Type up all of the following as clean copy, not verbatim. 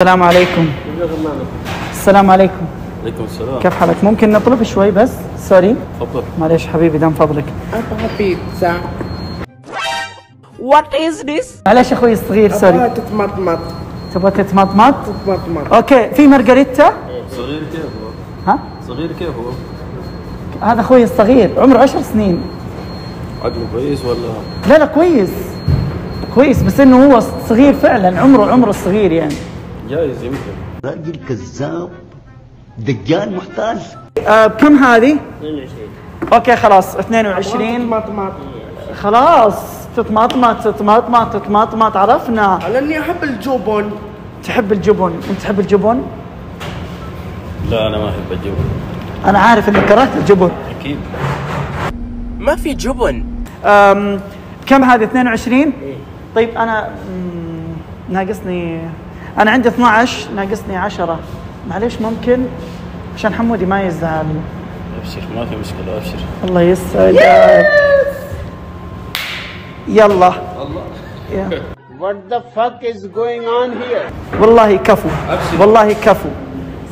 السلام عليكم. السلام عليكم. عليكم السلام. كيف حالك؟ ممكن نطلب شوي بس؟ سوري. تفضل. معليش حبيبي دام فضلك. أبغى بيتزا. What is this؟ معليش اخوي الصغير سوري. أبغى تتمطمط. تبغى تتمطمط؟ تتمطمط. اوكي، في مارغريتا؟ صغير كيف هو؟ ها؟ صغير كيف هو؟ هذا اخوي الصغير عمره 10 سنين. عقله كويس ولا؟ لا كويس. كويس بس انه هو صغير فعلا، عمره الصغير يعني. جايز يمكن. راجل كذاب، دجال محتال. بكم هذه؟ 22. اوكي خلاص 22. تتمطمط. خلاص تتمطمط عرفنا. على إني أحب الجبن. تحب الجبن؟ انت تحب الجبن؟ لا أنا ما أحب الجبن. انا عارف انك كرهت الجبن. أكيد. ما في جبن. كم هذه 22؟ طيب انا ناقصني، انا عندي 12 ناقصني 10. معليش ممكن عشان حمودي ما يزعل. أبشر ما في مشكلة أبشر. الله يسعدك. يلا. الله. What the fuck is going on here? والله كفو. أبشر. والله كفو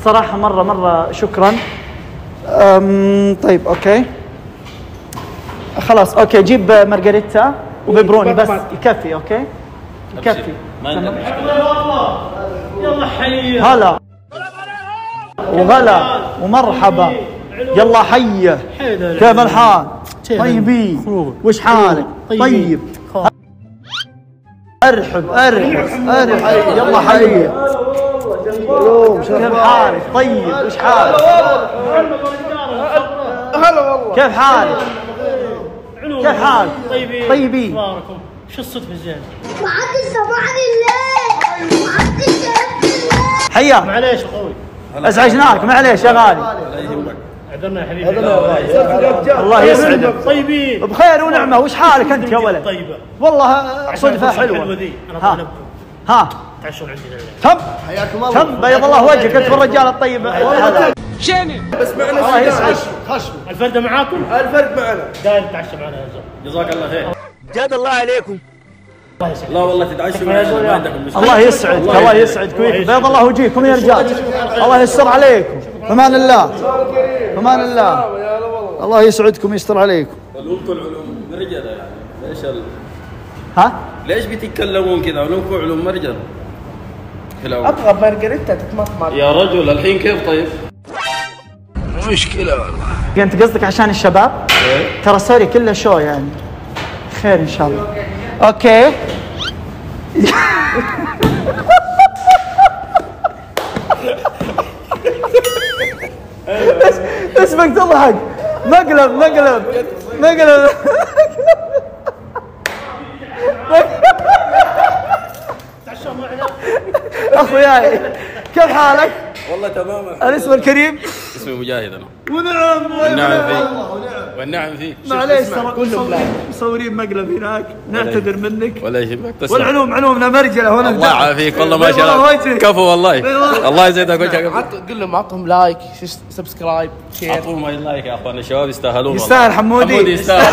صراحة، مرة شكرا. طيب اوكي خلاص اوكي، جيب مارغريتا وبيبروني بس يكفي. اوكي يكفي. ما عندك مشكلة. يلا حي هلا وغلا ومرحبا. يلا حيه. كيف الحال؟ طيبين. وش حالك؟ طيب. ارحب يلا حيه. كيف حالك؟ طيب وش حالك؟ هلا والله. كيف حالك؟ كيف حالك؟ طيبين. اخباركم؟ شو الصدفه الزين؟ معك صباح الله. معك شهادة الله. حياك. معليش اخوي ازعجناك، معليش يا غالي. اعذرنا يا حبيبي. الله يسعدك. طيبين بخير ونعمه. وش حالك انت يا ولد؟ طيبه والله صدفه حلوه. ذي انا ها. طالبكم ها تعشون عندي الليله. تم تم بيض الله وجهك انت والرجال الطيب هذا. بس معنا الله يسعدك. الفرده معاكم؟ الفرد معنا. داير تتعشى معنا يا زلمه. جزاك الله خير. جاد الله عليكم. الله يسعدك. لا والله تتعشوا معنا ما عندكم مشكلة. الله يسعدك. الله يسعدك وياك. بيض الله وجهكم يا رجال. الله يستر عليكم. بأمان الله. بأمان الله. الله يسعدكم ويستر عليكم. علومكم علوم مرجلة يعني. ليش ها؟ ليش بتتكلمون كذا؟ علومكم علوم مرجلة. أبغى مارغريتا تتمطمط. يا رجل الحين كيف طيب؟ مشكلة والله. انت قصدك عشان الشباب؟ ترى سوري كله شو يعني. خير ان شاء الله. اوكي. اسمك تضحك. مقلب. تعشوا معنا؟ اخوياي كيف حالك؟ والله تمام. الاسم الكريم؟ اسمي مجاهد أنا. ونعم والنعم فيك. والنعم فيك. معليش ترى مصورين مقلب هناك، نعتذر منك. ولا يهمك. تسلم. والعلوم علومنا مرجله هنا. الله يعافيك والله ما شاء الله. كفو والله. الله يزيدك وجهك. قل لهم عطهم لايك سبسكرايب شير. اعطوهم لايك يا اخوان، الشباب يستاهلون. يستاهل حمودي. يستاهل.